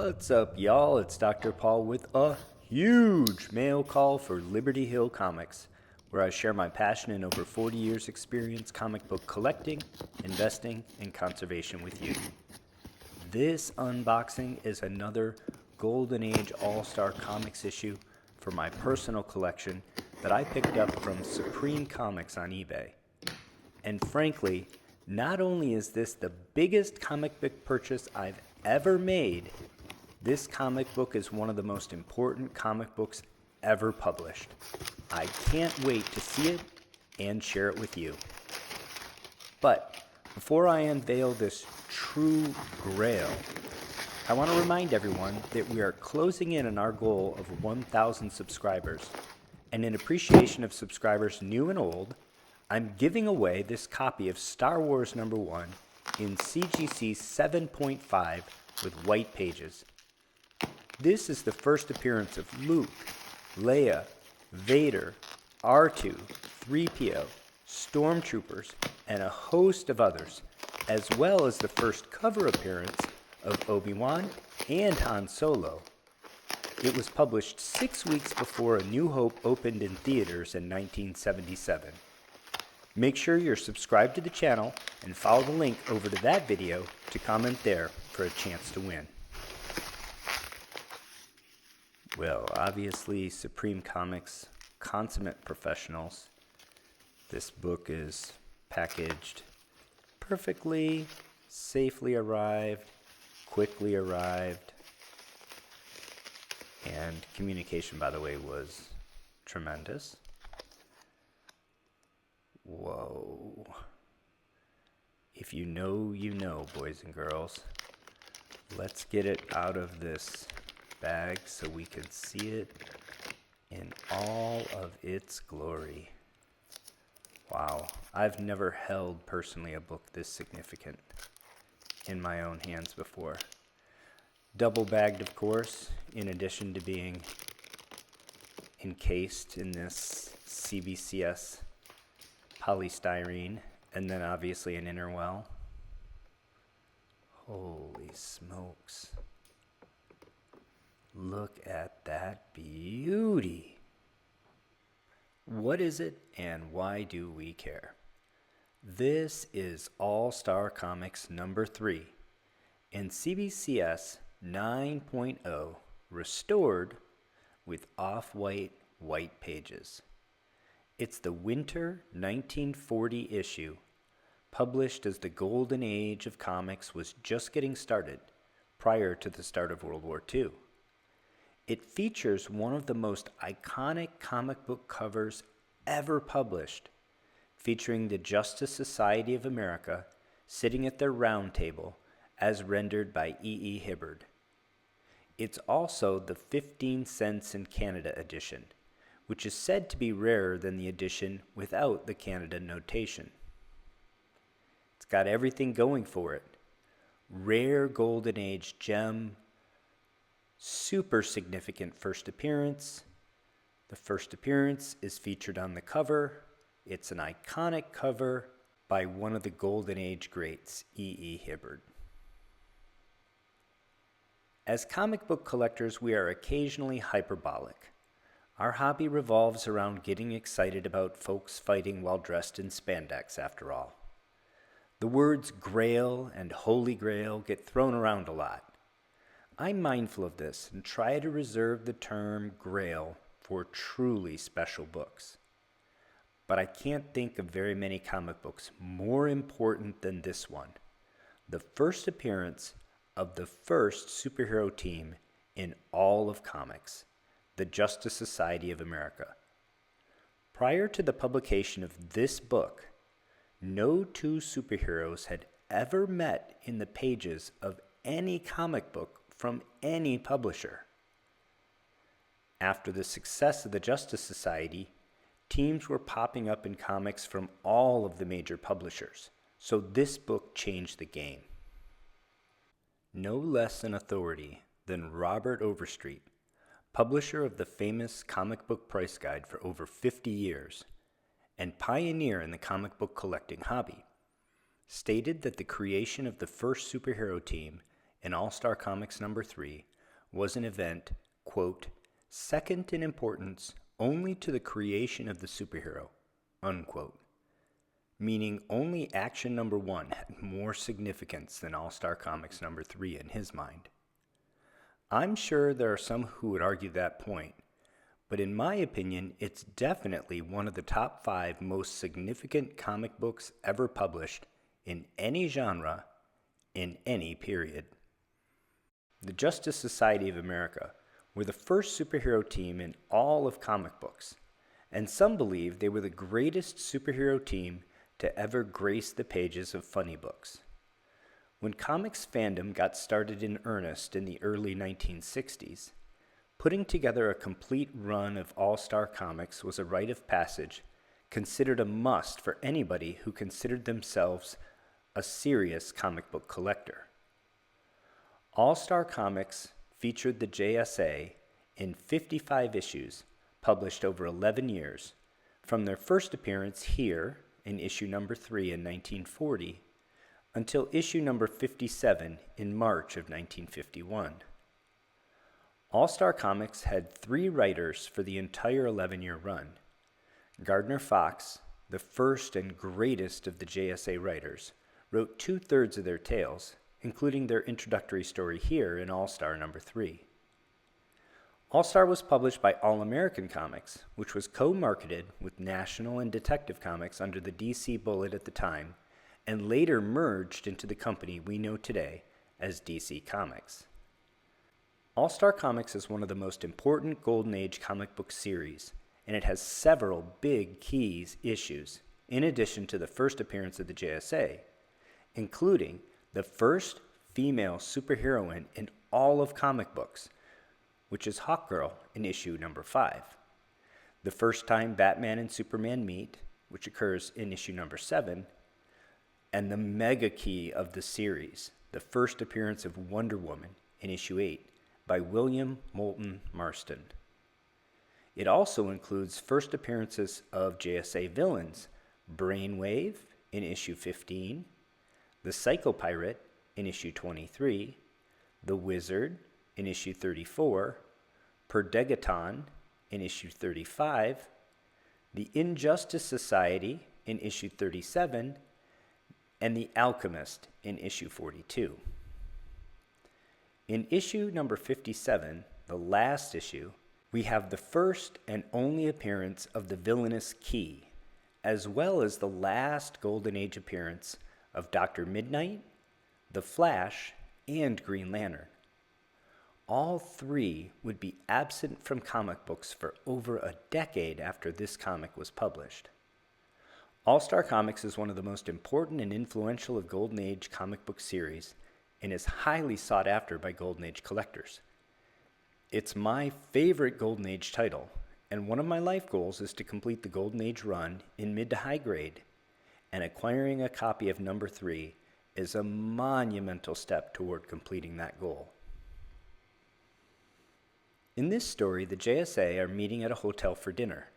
What's up, y'all? It's Dr. Paul with a huge mail call for Liberty Hill Comics, where I share my passion and over 40 years experience comic book collecting, investing, and conservation with you. This unboxing is another Golden Age All-Star Comics issue for my personal collection that I picked up from Supreme Comics on eBay. And frankly, not only is this the biggest comic book purchase I've ever made, this comic book is one of the most important comic books ever published. I can't wait to see it and share it with you. But before I unveil this true grail, I want to remind everyone that we are closing in on our goal of 1,000 subscribers. And in appreciation of subscribers new and old, I'm giving away this copy of Star Wars #1 in CGC 7.5 with white pages. This is the first appearance of Luke, Leia, Vader, R2, 3PO, Stormtroopers, and a host of others, as well as the first cover appearance of Obi-Wan and Han Solo. It was published 6 weeks before A New Hope opened in theaters in 1977. Make sure you're subscribed to the channel and follow the link over to that video to comment there for a chance to win. Well, obviously, Supreme Comics, consummate professionals. This book is packaged perfectly, safely arrived, quickly arrived, and communication, by the way, was tremendous. Whoa. If you know, you know, boys and girls. Let's get it out of this bag so we can see it in all of its glory. Wow, I've never held personally a book this significant in my own hands before. Double bagged, of course, in addition to being encased in this CBCS polystyrene, and then obviously an inner well. Holy smokes. Look at that beauty. What is it and why do we care? This is All-Star Comics #3 in CBCS 9.0 restored with off-white white pages. It's the winter 1940 issue, published as the Golden Age of Comics was just getting started prior to the start of World War II. It features one of the most iconic comic book covers ever published, featuring the Justice Society of America sitting at their round table as rendered by E. Hibbard. It's also the 15 cents in Canada edition, which is said to be rarer than the edition without the Canada notation. It's got everything going for it. Rare Golden Age gem, super significant first appearance. The first appearance is featured on the cover. It's an iconic cover by one of the Golden Age greats, E. Hibbard. As comic book collectors, we are occasionally hyperbolic. Our hobby revolves around getting excited about folks fighting while dressed in spandex, after all. The words Grail and Holy Grail get thrown around a lot. I'm mindful of this and try to reserve the term Grail for truly special books. But I can't think of very many comic books more important than this one, the first appearance of the first superhero team in all of comics, the Justice Society of America. Prior to the publication of this book, no two superheroes had ever met in the pages of any comic book from any publisher. After the success of the Justice Society, teams were popping up in comics from all of the major publishers, so this book changed the game. No less an authority than Robert Overstreet, publisher of the famous comic book price guide for over 50 years, and pioneer in the comic book collecting hobby, stated that the creation of the first superhero team in All-Star Comics #3 was an event, quote, second in importance only to the creation of the superhero, unquote, meaning only Action number 1 had more significance than All-Star Comics number 3 in his mind. I'm sure there are some who would argue that point, but in my opinion, it's definitely one of the top 5 most significant comic books ever published in any genre, in any period. The Justice Society of America were the first superhero team in all of comic books, and some believe they were the greatest superhero team to ever grace the pages of funny books. When comics fandom got started in earnest in the early 1960s, putting together a complete run of all-star comics was a rite of passage, considered a must for anybody who considered themselves a serious comic book collector. All-Star Comics featured the JSA in 55 issues, published over 11 years, from their first appearance here in issue number 3 in 1940 until issue number 57 in March of 1951. All-Star Comics had 3 writers for the entire 11-year run. Gardner Fox, the first and greatest of the JSA writers, wrote 2/3 of their tales, including their introductory story here in All-Star number 3. All-Star was published by All American Comics, which was co-marketed with National and Detective Comics under the DC bullet at the time, and later merged into the company we know today as DC Comics. All-Star Comics is one of the most important Golden Age comic book series, and it has several big keys issues, in addition to the first appearance of the JSA, including the first female superheroine in all of comic books, which is Hawkgirl in issue number 5. The first time Batman and Superman meet, which occurs in issue number 7, and the mega key of the series, the first appearance of Wonder Woman in issue 8 by William Moulton Marston. It also includes first appearances of JSA villains, Brainwave in issue 15, the Psycho Pirate in issue 23, the Wizard in issue 34, Perdegaton in issue 35, the Injustice Society in issue 37, and the Alchemist in issue 42. In issue number 57, the last issue, we have the first and only appearance of the villainous Key, as well as the last Golden Age appearance of Dr. Midnight, the Flash, and Green Lantern. All 3 would be absent from comic books for over a decade after this comic was published. All-Star Comics is one of the most important and influential of Golden Age comic book series and is highly sought after by Golden Age collectors. It's my favorite Golden Age title, and one of my life goals is to complete the Golden Age run in mid to high grade, and acquiring a copy of number 3 is a monumental step toward completing that goal. In this story, the JSA are meeting at a hotel for dinner,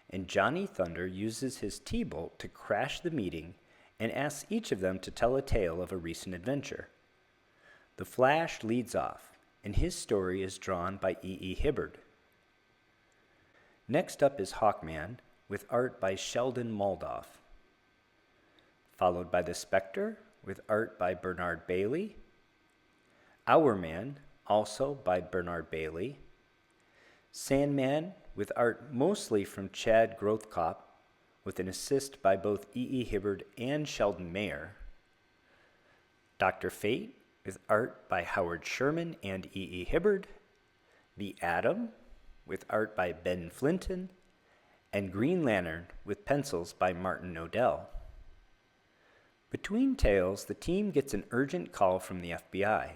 and Johnny Thunder uses his T-Bolt to crash the meeting and asks each of them to tell a tale of a recent adventure. The Flash leads off, and his story is drawn by E. Hibbard. Next up is Hawkman, with art by Sheldon Moldoff, followed by the Spectre, with art by Bernard Bailey, Hourman, also by Bernard Bailey, Sandman, with art mostly from Chad Grothkopf, with an assist by both E. Hibbard and Sheldon Mayer, Dr. Fate, with art by Howard Sherman and E. Hibbard, The Atom, with art by Ben Flinton, and Green Lantern, with pencils by Martin Odell. Between tales, the team gets an urgent call from the FBI.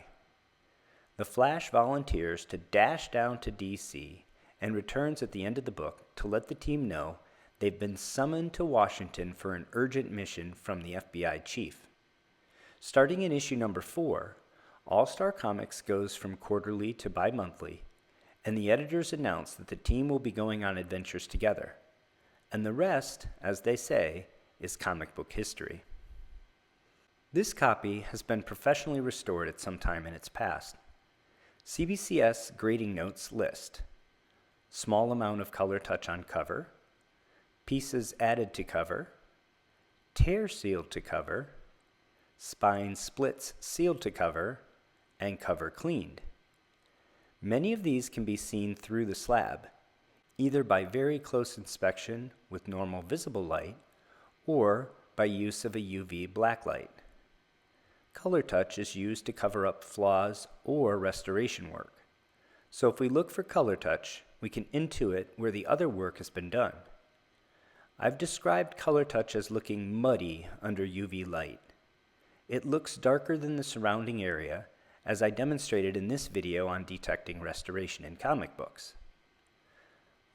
The Flash volunteers to dash down to DC and returns at the end of the book to let the team know they've been summoned to Washington for an urgent mission from the FBI chief. Starting in issue number 4, All-Star Comics goes from quarterly to bi-monthly, and the editors announce that the team will be going on adventures together. And the rest, as they say, is comic book history. This copy has been professionally restored at some time in its past. CBCS grading notes list: small amount of color touch on cover, pieces added to cover, tear sealed to cover, spine splits sealed to cover, and cover cleaned. Many of these can be seen through the slab, either by very close inspection with normal visible light or by use of a UV blacklight. Color touch is used to cover up flaws or restoration work. So if we look for color touch, we can intuit where the other work has been done. I've described color touch as looking muddy under UV light. It looks darker than the surrounding area, as I demonstrated in this video on detecting restoration in comic books.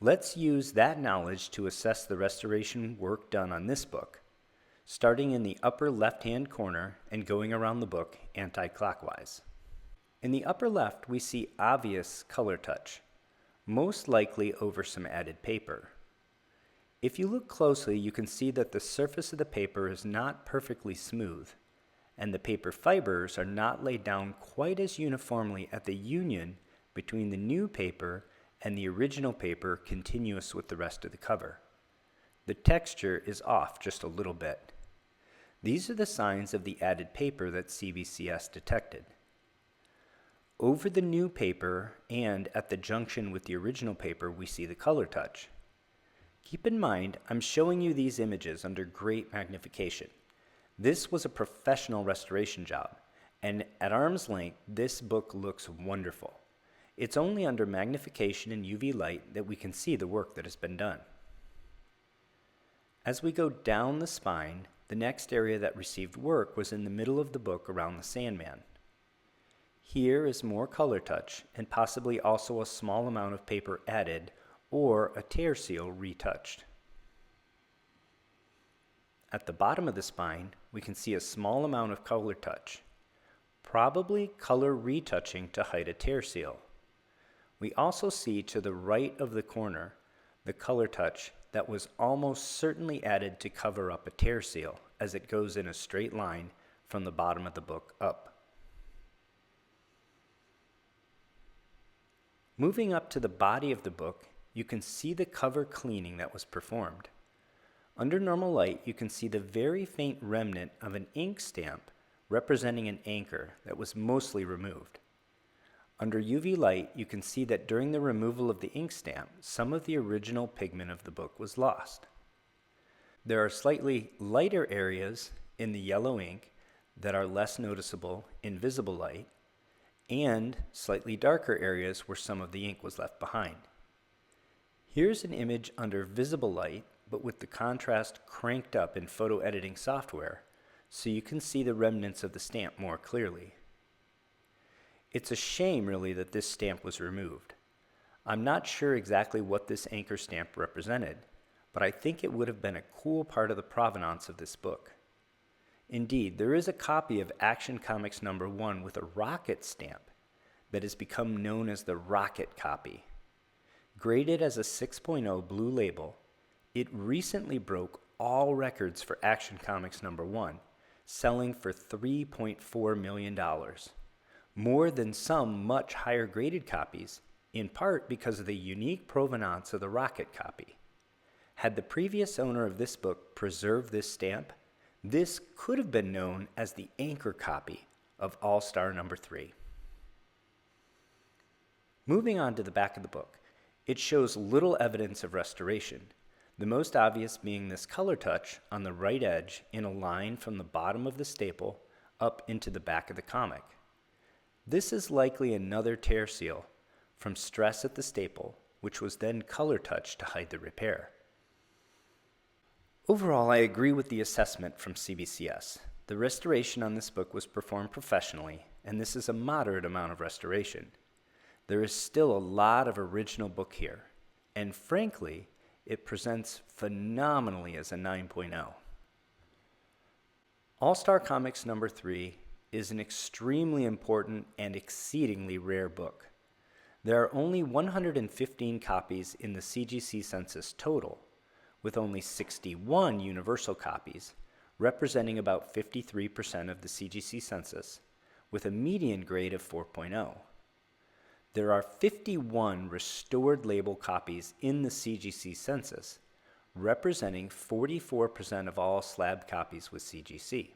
Let's use that knowledge to assess the restoration work done on this book, starting in the upper left-hand corner and going around the book anti-clockwise. In the upper left, we see obvious color touch, most likely over some added paper. If you look closely, you can see that the surface of the paper is not perfectly smooth, and the paper fibers are not laid down quite as uniformly at the union between the new paper and the original paper continuous with the rest of the cover. The texture is off just a little bit. These are the signs of the added paper that CBCS detected. Over the new paper and at the junction with the original paper, we see the color touch. Keep in mind, I'm showing you these images under great magnification. This was a professional restoration job, and at arm's length, this book looks wonderful. It's only under magnification and UV light that we can see the work that has been done. As we go down the spine, the next area that received work was in the middle of the book around the Sandman. Here is more color touch and possibly also a small amount of paper added or a tear seal retouched. At the bottom of the spine, we can see a small amount of color touch, probably color retouching to hide a tear seal. We also see to the right of the corner the color touch that was almost certainly added to cover up a tear seal as it goes in a straight line from the bottom of the book up. Moving up to the body of the book, you can see the cover cleaning that was performed. Under normal light, you can see the very faint remnant of an ink stamp representing an anchor that was mostly removed. Under UV light, you can see that during the removal of the ink stamp, some of the original pigment of the book was lost. There are slightly lighter areas in the yellow ink that are less noticeable in visible light, and slightly darker areas where some of the ink was left behind. Here's an image under visible light, but with the contrast cranked up in photo editing software, so you can see the remnants of the stamp more clearly. It's a shame, really, that this stamp was removed. I'm not sure exactly what this anchor stamp represented, but I think it would have been a cool part of the provenance of this book. Indeed, there is a copy of Action Comics #1 with a rocket stamp that has become known as the Rocket copy. Graded as a 6.0 blue label, it recently broke all records for Action Comics #1, selling for $3.4 million. More than some much higher graded copies, in part because of the unique provenance of the Rocket copy. Had the previous owner of this book preserved this stamp, this could have been known as the anchor copy of All-Star #3. Moving on to the back of the book, it shows little evidence of restoration, the most obvious being this color touch on the right edge in a line from the bottom of the staple up into the back of the comic. This is likely another tear seal from stress at the staple, which was then color touched to hide the repair. Overall, I agree with the assessment from CBCS. The restoration on this book was performed professionally, and this is a moderate amount of restoration. There is still a lot of original book here, and frankly, it presents phenomenally as a 9.0. All-Star Comics #3 is an extremely important and exceedingly rare book. There are only 115 copies in the CGC census total, with only 61 universal copies, representing about 53% of the CGC census, with a median grade of 4.0. There are 51 restored label copies in the CGC census, representing 44% of all slab copies with CGC.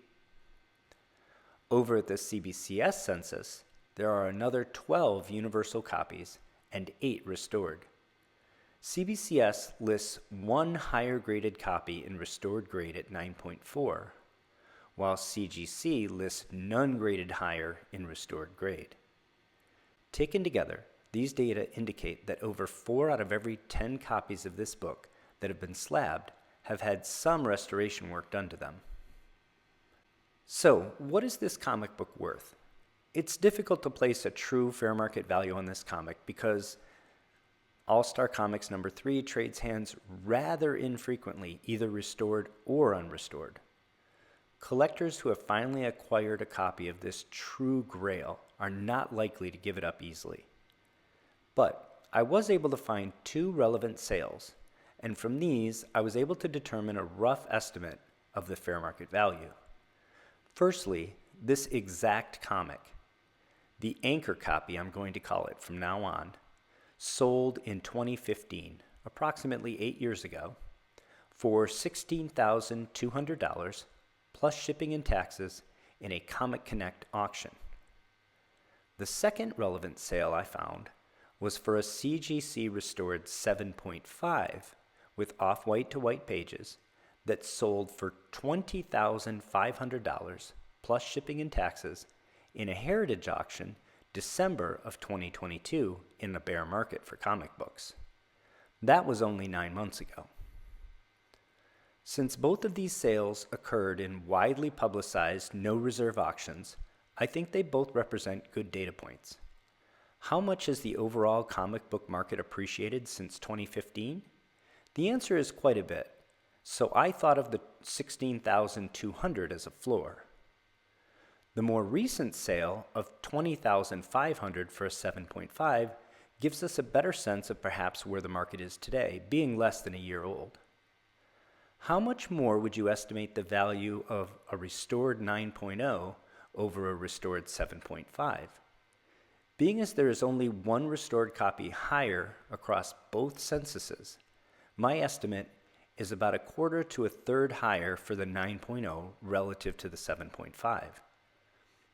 Over at the CBCS census, there are another 12 universal copies and 8 restored. CBCS lists one higher graded copy in restored grade at 9.4, while CGC lists none graded higher in restored grade. Taken together, these data indicate that over 4 out of every 10 copies of this book that have been slabbed have had some restoration work done to them. So, what is this comic book worth? It's difficult to place a true fair market value on this comic because All-Star Comics number 3 trades hands rather infrequently, either restored or unrestored. Collectors who have finally acquired a copy of this true grail are not likely to give it up easily. But I was able to find 2 relevant sales, and from these I was able to determine a rough estimate of the fair market value. Firstly, this exact comic, the anchor copy I'm going to call it from now on, sold in 2015, approximately 8 years ago, for $16,200 plus shipping and taxes in a Comic Connect auction. The second relevant sale I found was for a CGC restored 7.5 with off-white to white pages that sold for $20,500 plus shipping and taxes in a heritage auction December of 2022 in a bear market for comic books. That was only 9 months ago. Since both of these sales occurred in widely publicized no reserve auctions, I think they both represent good data points. How much has the overall comic book market appreciated since 2015? The answer is quite a bit, so I thought of the $16,200 as a floor. The more recent sale of $20,500 for a 7.5 gives us a better sense of perhaps where the market is today, being less than a year old. How much more would you estimate the value of a restored 9.0 over a restored 7.5? Being as there is only one restored copy higher across both censuses, my estimate is about a quarter to a third higher for the 9.0 relative to the 7.5.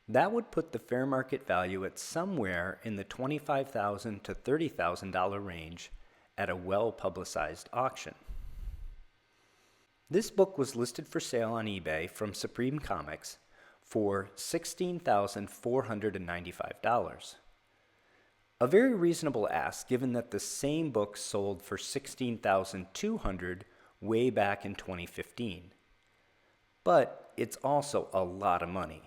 That would put the fair market value at somewhere in the $25,000 to $30,000 range at a well-publicized auction. This book was listed for sale on eBay from Supreme Comics for $16,495. A very reasonable ask given that the same book sold for $16,200 way back in 2015. But it's also a lot of money.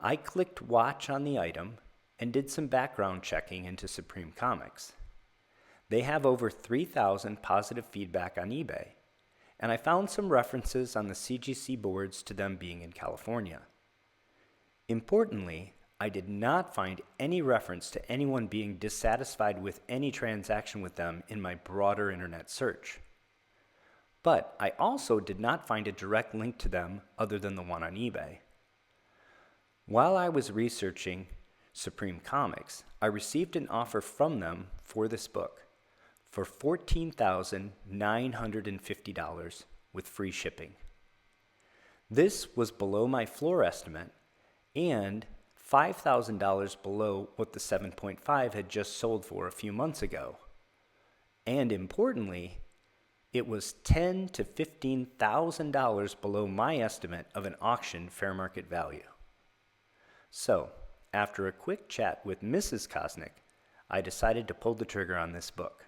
I clicked watch on the item and did some background checking into Supreme Comics. They have over 3,000 positive feedback on eBay, and I found some references on the CGC boards to them being in California. Importantly, I did not find any reference to anyone being dissatisfied with any transaction with them in my broader internet search. But I also did not find a direct link to them other than the one on eBay. While I was researching Supreme Comics, I received an offer from them for this book for $14,950 with free shipping. This was below my floor estimate and $5,000 below what the 7.5 had just sold for a few months ago. And importantly, it was $10,000 to $15,000 below my estimate of an auction fair market value. So, after a quick chat with Mrs. Kosnick, I decided to pull the trigger on this book.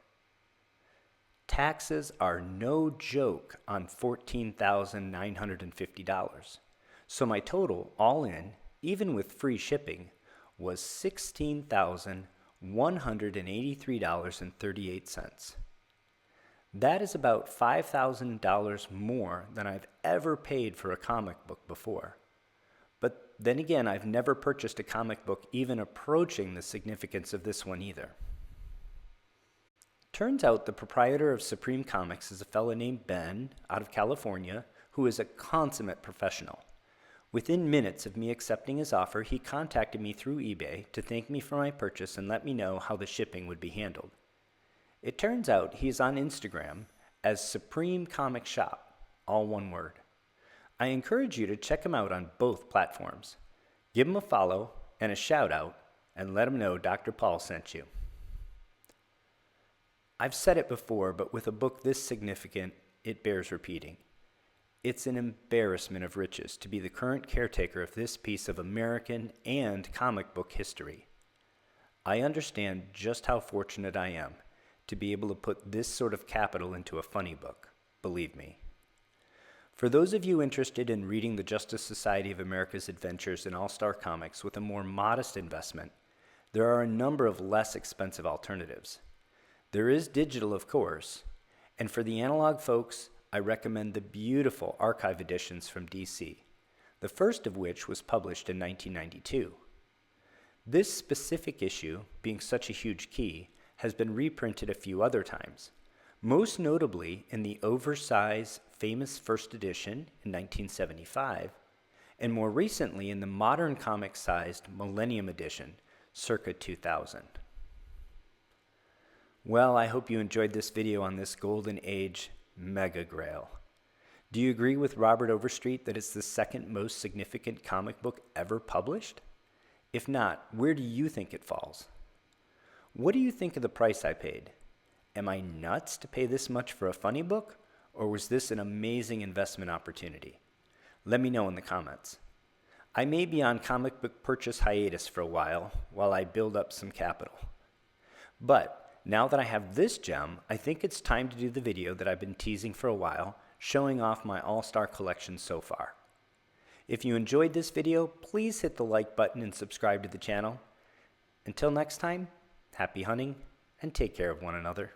Taxes are no joke on $14,950, so my total, all in, even with free shipping, was $16,183.38. That is about $5,000 more than I've ever paid for a comic book before. But then again, I've never purchased a comic book even approaching the significance of this one either. Turns out the proprietor of Supreme Comics is a fellow named Ben out of California who is a consummate professional. Within minutes of me accepting his offer, he contacted me through eBay to thank me for my purchase and let me know how the shipping would be handled. It turns out he is on Instagram as Supreme Comic Shop, all one word. I encourage you to check him out on both platforms. Give him a follow and a shout out and let him know Dr. Paul sent you. I've said it before, but with a book this significant, it bears repeating. It's an embarrassment of riches to be the current caretaker of this piece of American and comic book history. I understand just how fortunate I am to be able to put this sort of capital into a funny book, believe me. For those of you interested in reading the Justice Society of America's adventures in All-Star Comics with a more modest investment, there are a number of less expensive alternatives. There is digital, of course, and for the analog folks, I recommend the beautiful archive editions from DC, the first of which was published in 1992. This specific issue, being such a huge key, has been reprinted a few other times, most notably in the oversized famous first edition in 1975, and more recently in the modern comic-sized Millennium edition, circa 2000. Well, I hope you enjoyed this video on this Golden Age Mega Grail. Do you agree with Robert Overstreet that it's the second most significant comic book ever published? If not, where do you think it falls? What do you think of the price I paid? Am I nuts to pay this much for a funny book, or was this an amazing investment opportunity? Let me know in the comments. I may be on comic book purchase hiatus for a while I build up some capital. But now that I have this gem, I think it's time to do the video that I've been teasing for a while, showing off my all-star collection so far. If you enjoyed this video, please hit the like button and subscribe to the channel. Until next time, happy hunting and take care of one another.